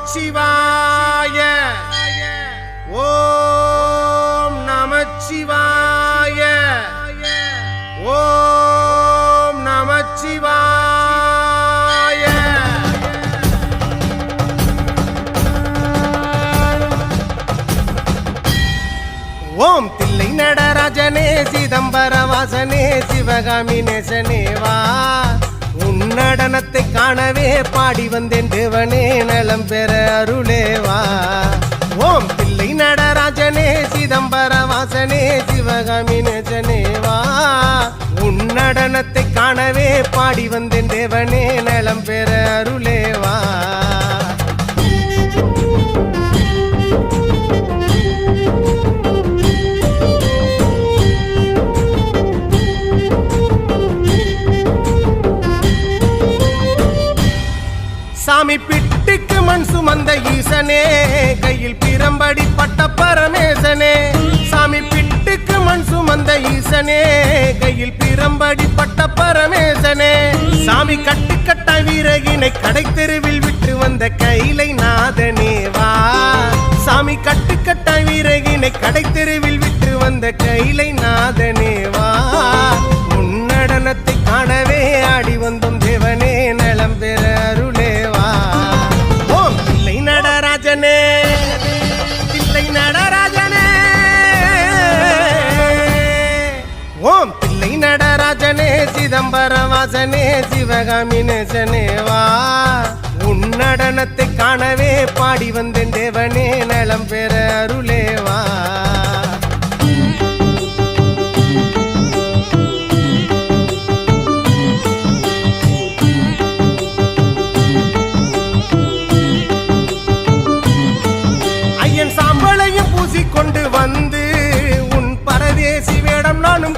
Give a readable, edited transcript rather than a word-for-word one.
நமச்சிவாய ஓம் நமச்சிவாய ஓம் நமச்சிவாய. ஓம் தில்லை நடராஜனே சிதம்பர வாசனே சிவகாமி நேசனேவா உன்னடனத்தை காணவே பாடி வந்தேன் தேவனே நலம் பெற அருளேவா. ஓம் தில்லை நடராஜனே சிதம்பர வாசனே சிவகாமி நேசனேவா உன்னடனத்தை காணவே பாடி வந்தேன் தேவனே நலம் பெற அருளேவா. சாமி பிட்டுக்கு மண் சுமந்த ஈசனே கையில் பிரம்படி பட்ட பரமேசனே. சாமி பிட்டுக்கு மண் சுமந்த ஈசனே கையில் பிரம்படி பட்ட பரமேசனே. சாமி கட்டுக்கட்ட வீரகினை கடை தெருவில் விட்டு வந்த கைலை நாதனேவா. சாமி கட்டுக்கட்ட வீரகினை கடை தெருவில் விட்டு வந்த கைலை நாதனேவா உன்னடனத்தை காணவே ஆடி வந்தோம் தேவனே நலம் பெற அருளேவா. ஓம் தில்லை நடராஜனே தில்லை நடராஜனே ஓம் தில்லை நடராஜனே சிதம்பர வாசனே சிவகாமி நேசனேவா உன்னடனத்தை காணவே பாடி வந்தேன் தேவனே நலம் பெற அருளேவா. கொண்டு வந்து உன் பரதேசி வேடம் நானும்